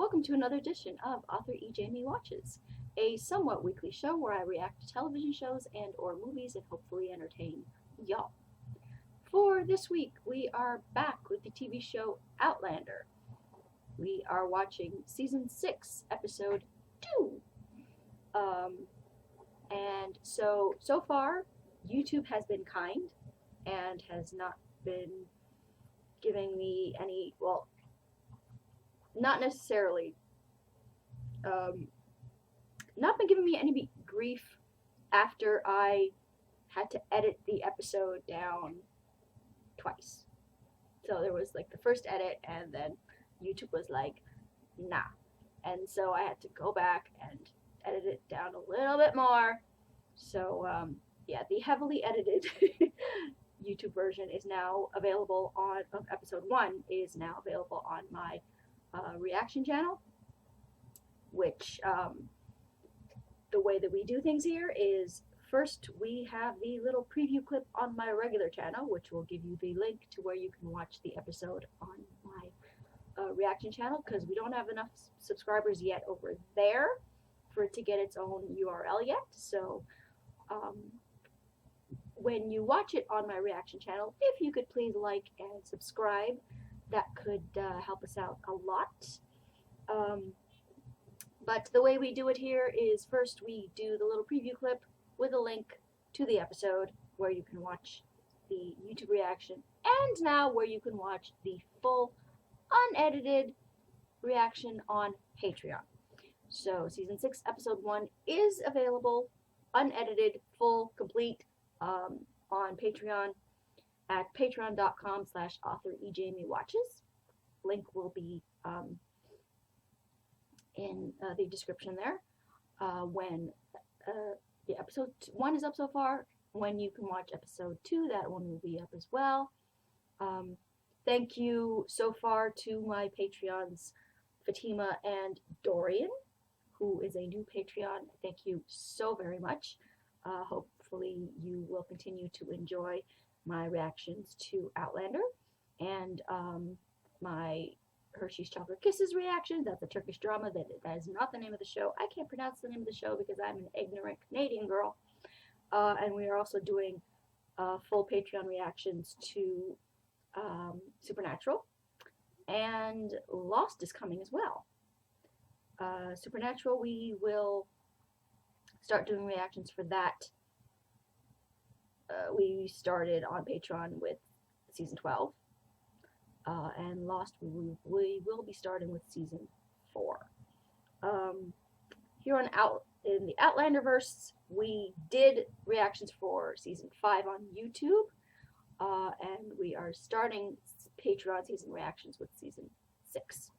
Welcome to another edition of Author Ejamie Watches, a somewhat weekly show where I react to television shows and or movies and hopefully entertain y'all. For this week, we are back with the TV show Outlander. We are watching Season 6, Episode 2. So far, YouTube has been kind and has not been giving me any, well, not necessarily, not been giving me any grief after I had to edit the episode down twice. So there was like the first edit, and then YouTube was like, nah. And so I had to go back and edit it down a little bit more. So, yeah, the heavily edited YouTube version is now available of episode 1 is now available on my reaction channel, which the way that we do things here is first we have the little preview clip on my regular channel, which will give you the link to where you can watch the episode on my reaction channel, because we don't have enough subscribers yet over there for it to get its own URL yet. So when you watch it on my reaction channel, if you could please like and subscribe, that could help us out a lot. But the way we do it here is first we do the little preview clip with a link to the episode where you can watch the YouTube reaction, and now where you can watch the full unedited reaction on Patreon. So Season 6 Episode 1 is available unedited, full, complete on Patreon at patreon.com/author-ejamiewatches. Link will be in the description there. When the episode 1 is up so far, when you can watch episode 2, that one will be up as well. Thank you so far to my Patreons, Fatima and Dorian, who is a new Patreon. Thank you so very much. Hopefully you will continue to enjoy my reactions to Outlander and my Hershey's Chocolate Kisses reaction. That's a Turkish drama. That is not the name of the show. I can't pronounce the name of the show because I'm an ignorant Canadian girl. And we are also doing full Patreon reactions to Supernatural, and Lost is coming as well. Supernatural, we will start doing reactions for that. We started on Patreon with Season 12. And Lost, we will be starting with Season 4. Here in the Outlanderverse, we did reactions for Season 5 on YouTube, and we are starting Patreon season reactions with Season 6.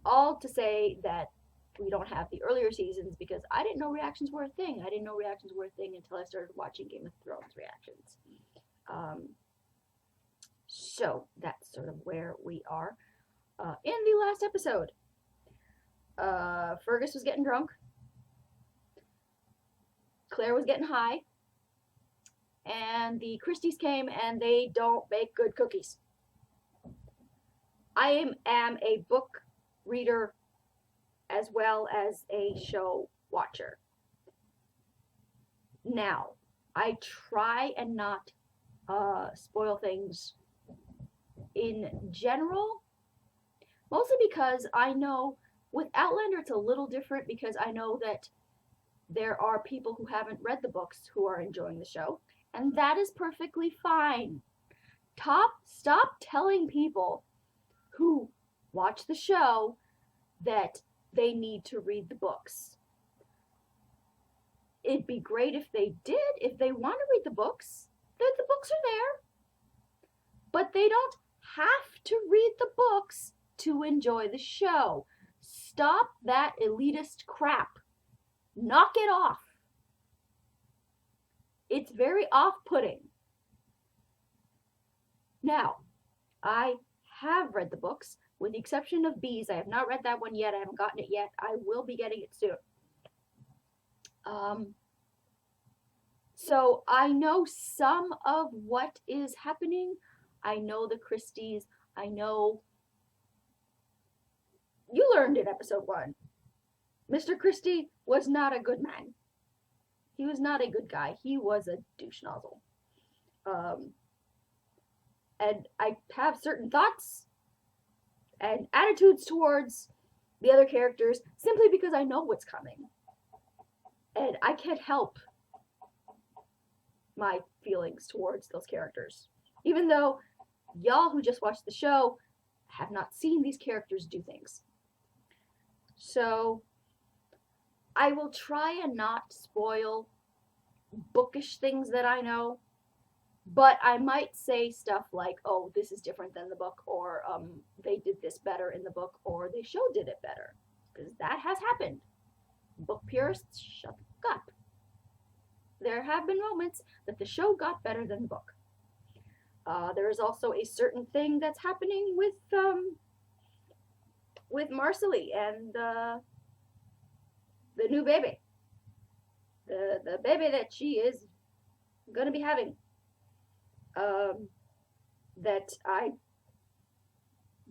All to say that we don't have the earlier seasons because I didn't know reactions were a thing. I didn't know reactions were a thing until I started watching Game of Thrones reactions. So that's sort of where we are. In the last episode, Fergus was getting drunk, Claire was getting high, and the Christies came and they don't make good cookies. I am a book reader as well as a show watcher. Now, I try and not spoil things in general, mostly because I know with Outlander it's a little different, because I know that there are people who haven't read the books who are enjoying the show, and that is perfectly fine. Stop telling people who watch the show that they need to read the books. It'd be great if they did. If they want to read the books, then the books are there. But they don't have to read the books to enjoy the show. Stop that elitist crap. Knock it off. It's very off-putting. Now, I have read the books, with the exception of Bees. I have not read that one yet. I haven't gotten it yet. I will be getting it soon. So I know some of what is happening. I know the Christies. I know you learned in episode 1, Mr. Christie was not a good man. He was not a good guy. He was a douche nozzle. And I have certain thoughts and attitudes towards the other characters simply because I know what's coming. And I can't help my feelings towards those characters. Even though y'all who just watched the show have not seen these characters do things. So I will try and not spoil bookish things that I know, but I might say stuff like, oh, this is different than the book, or they did this better in the book, or the show did it better, because that has happened. Book purists, shut the fuck up. There have been moments that the show got better than the book. There is also a certain thing that's happening with Marcelly and the new baby. The baby that she is going to be having. That I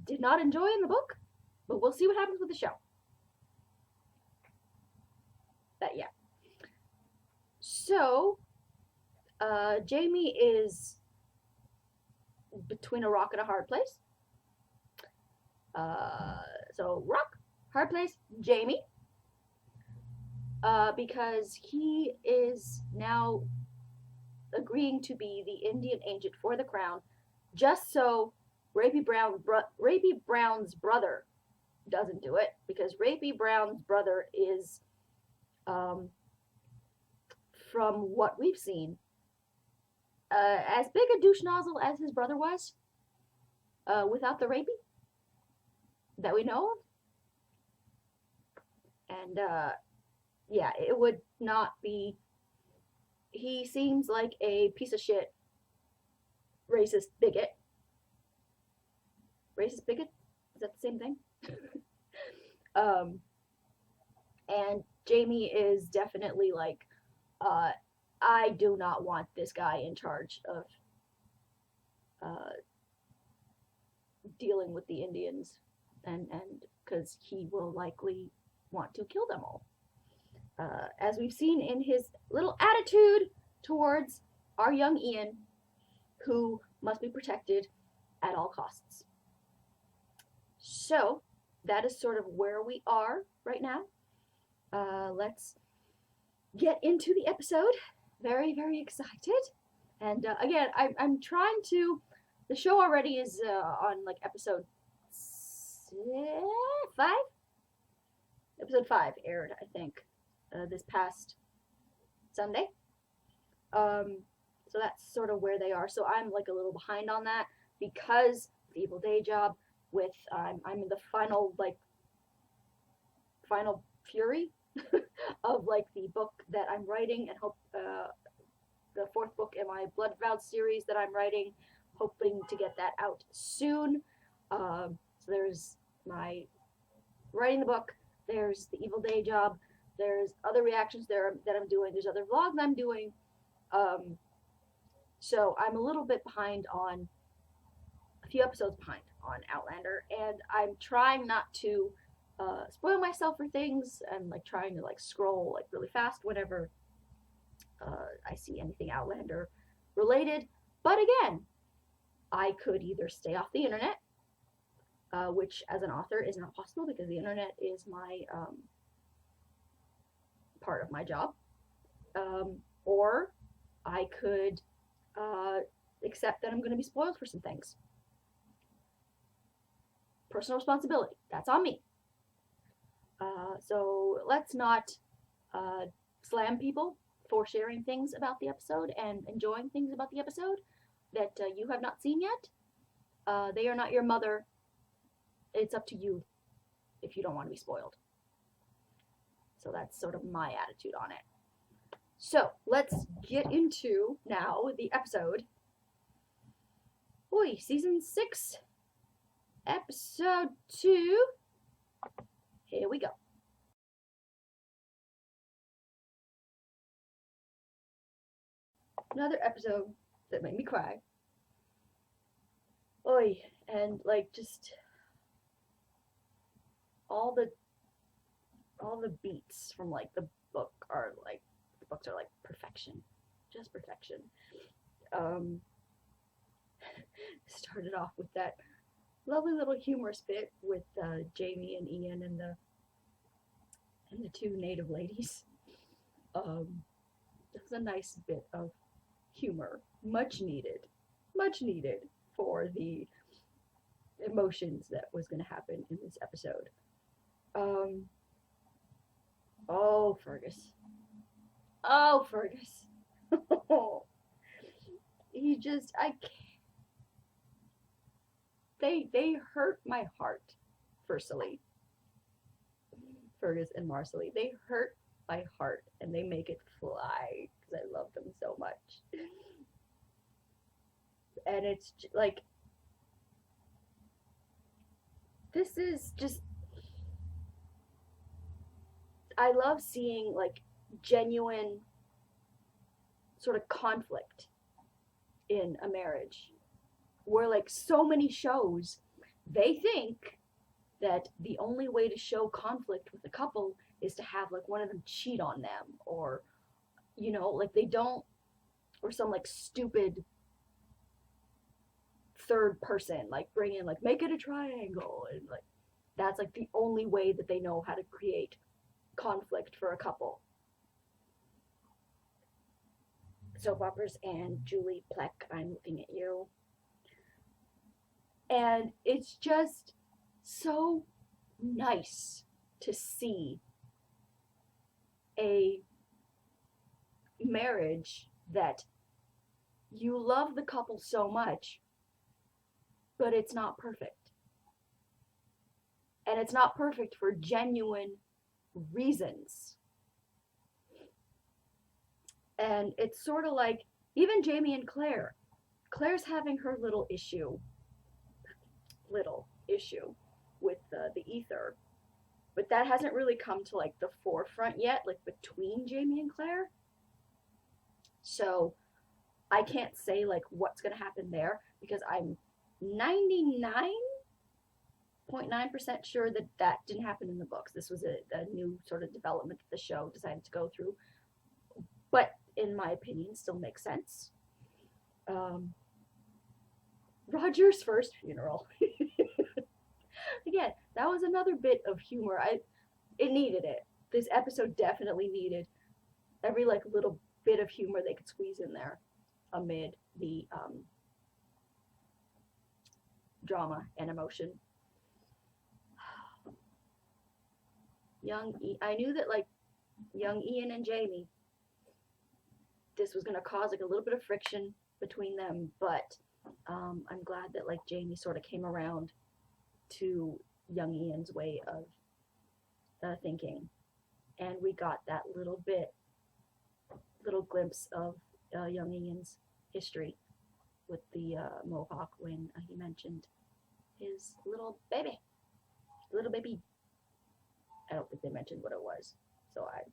did not enjoy in the book, but we'll see what happens with the show. But yeah. So, Jamie is between a rock and a hard place. So, rock, hard place, Jamie. Because he is now agreeing to be the Indian agent for the crown, just so Rapey Brown's brother doesn't do it, because Rapey Brown's brother is, from what we've seen, as big a douche nozzle as his brother was, without the rapey that we know of. And yeah, it would not be. He seems like a piece of shit racist bigot. Racist bigot? Is that the same thing? And Jamie is definitely like, I do not want this guy in charge of dealing with the Indians, and because he will likely want to kill them all. As we've seen in his little attitude towards our young Ian, who must be protected at all costs. So, that is sort of where we are right now. Let's get into the episode. Very, very excited. And again, I'm trying to. The show already is on like episode 5? Episode 5 aired, I think. This past Sunday. So that's sort of where they are. So I'm like a little behind on that because the Evil Day Job with I'm in the final fury of like the book that I'm writing, and hope the 4th book in my Blood Vows series that I'm writing, hoping to get that out soon. So there's my writing the book, there's the Evil Day Job, there's other reactions there that I'm doing, there's other vlogs I'm doing. So I'm a little bit behind on, a few episodes behind on Outlander, and I'm trying not to spoil myself for things, and like trying to like scroll like really fast whenever I see anything Outlander related. But again, I could either stay off the internet, which as an author is not possible because the internet is my part of my job, or I could accept that I'm going to be spoiled for some things. Personal responsibility. That's on me. So let's not slam people for sharing things about the episode and enjoying things about the episode that you have not seen yet. They are not your mother. It's up to you if you don't want to be spoiled. So that's sort of my attitude on it. So let's get into now the episode. Boy, season 6, episode 2. Here we go. Another episode that made me cry. Oy, and like just all the beats from like the books are like perfection, just perfection. Started off with that lovely little humorous bit with Jamie and Ian and the two native ladies. It was a nice bit of humor, much needed for the emotions that was going to happen in this episode. Oh, Fergus. He just, I can't. They hurt my heart, firstly. Fergus and Marcelly. They hurt my heart, and they make it fly, because I love them so much. And it's like, this is just, I love seeing like genuine sort of conflict in a marriage, where like so many shows, they think that the only way to show conflict with a couple is to have like one of them cheat on them, or like they don't, or some like stupid third person like bring in, like, make it a triangle, and like that's like the only way that they know how to create conflict for a couple. Soap operas and Julie Plec, I'm looking at you. And it's just so nice to see a marriage that you love the couple so much, but it's not perfect. And it's not perfect for genuine reasons. And it's sort of like, even Jamie and Claire. Claire's having her little issue with the ether, but that hasn't really come to like the forefront yet, like between Jamie and Claire. So I can't say like what's gonna happen there, because I'm 99.9% sure that didn't happen in the books. This was a new sort of development that the show decided to go through, but in my opinion still makes sense. Roger's first funeral. Again, that was another bit of humor. It needed it. This episode definitely needed every like little bit of humor they could squeeze in there amid the drama and emotion. I knew that like young Ian and Jamie, this was gonna cause like a little bit of friction between them, but I'm glad that like Jamie sort of came around to young Ian's way of thinking, and we got that little glimpse of young Ian's history with the mohawk when he mentioned his little baby. I don't think they mentioned what it was, so I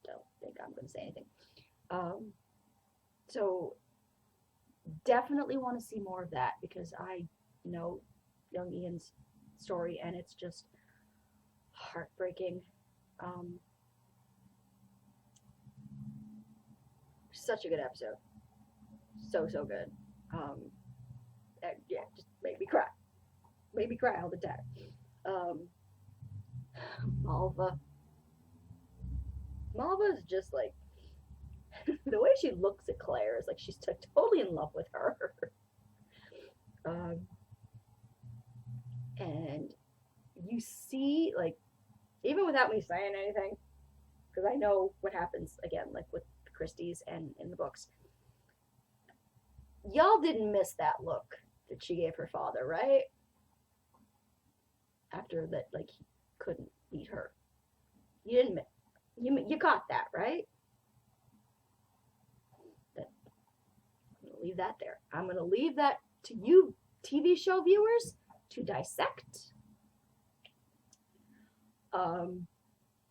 don't think I'm going to say anything. So definitely want to see more of that, because I know young Ian's story, and it's just heartbreaking. Such a good episode. So good. Yeah, just made me cry all the time. Malva's just like, the way she looks at Claire is like she's totally in love with her. And you see, like, even without me saying anything, because I know what happens again, like with the Christies and in the books, y'all didn't miss that look that she gave her father, right? After that, like, he couldn't beat her. You didn't. You got that, right? I'm gonna leave that there. I'm gonna leave that to you, TV show viewers, to dissect.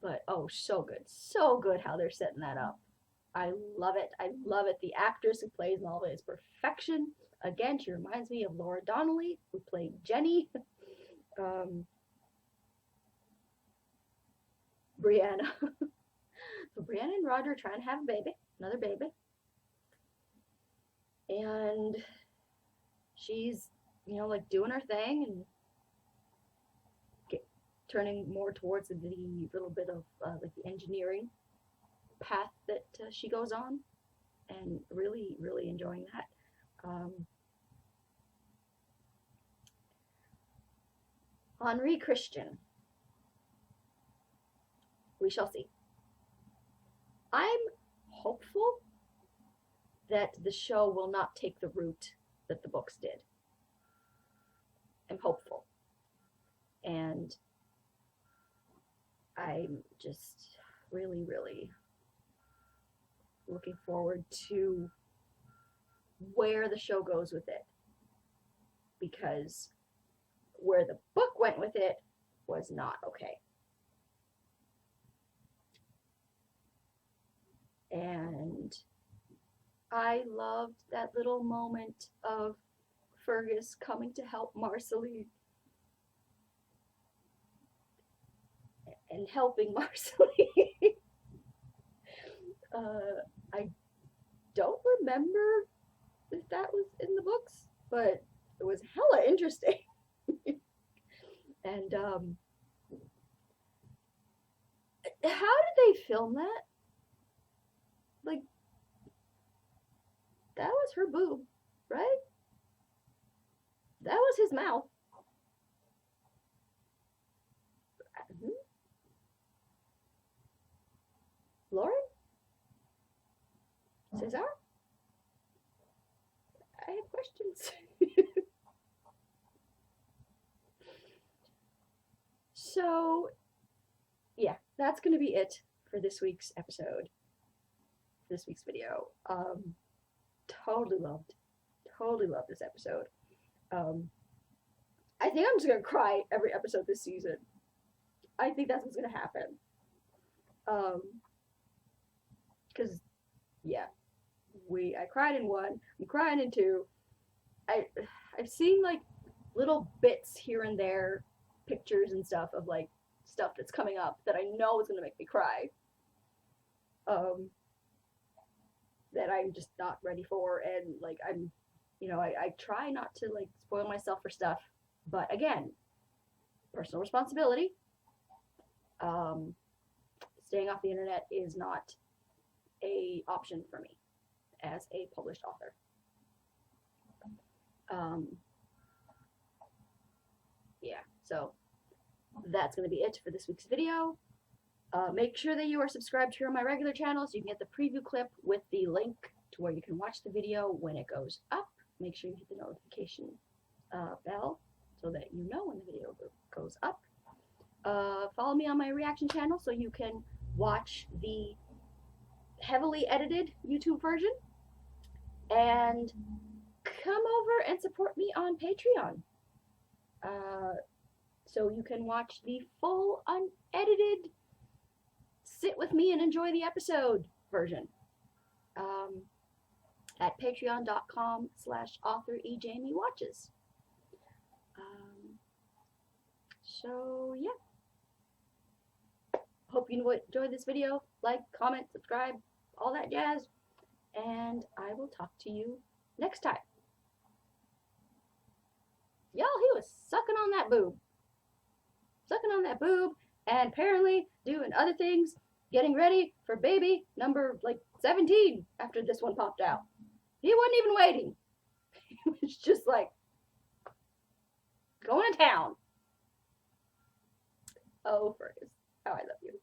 But oh, so good how they're setting that up. I love it. The actress who plays Malva is perfection. Again, she reminds me of Laura Donnelly, who played Jenny. Brianna. So Brianna and Roger are trying to have a baby, another baby. And she's, like doing her thing and turning more towards the little bit of like the engineering path that she goes on, and really, really enjoying that. Henri Christian. We shall see. I'm hopeful that the show will not take the route that the books did. I'm hopeful. And I'm just really, really looking forward to where the show goes with it. Because where the book went with it was not okay. And I loved that little moment of Fergus coming to help Marceline and helping Marceline. I don't remember if that was in the books, but it was hella interesting. And how did they film that? Like, that was her boob, right? That was his mouth. Lauren? Cesar? I have questions. So, yeah, that's going to be it for this week's episode, this week's video. Totally loved this episode. I think I'm just going to cry every episode this season. I think that's what's going to happen. Because, yeah, I cried in 1, I'm crying in 2. I've seen, like, little bits here and there, pictures and stuff of, like, stuff that's coming up that I know is going to make me cry. That I'm just not ready for, and, like, I'm, I try not to, like, spoil myself for stuff, but, again, personal responsibility. Staying off the internet is not a option for me as a published author. Yeah, so that's going to be it for this week's video. Make sure that you are subscribed here on my regular channel so you can get the preview clip with the link to where you can watch the video when it goes up. Make sure you hit the notification bell so that you know when the video goes up. Follow me on my reaction channel so you can watch the heavily edited YouTube version, and come over and support me on Patreon so you can watch the full unedited sit with me and enjoy the episode version at patreon.com/author Ejamie Watches. So yeah, hope you enjoyed this video. Like, comment, subscribe, all that jazz, and I will talk to you next time. Y'all, he was sucking on that boob, and apparently doing other things, getting ready for baby number, like, 17 after this one popped out. He wasn't even waiting. He was just, like, going to town. Oh, Fergus, how I love you.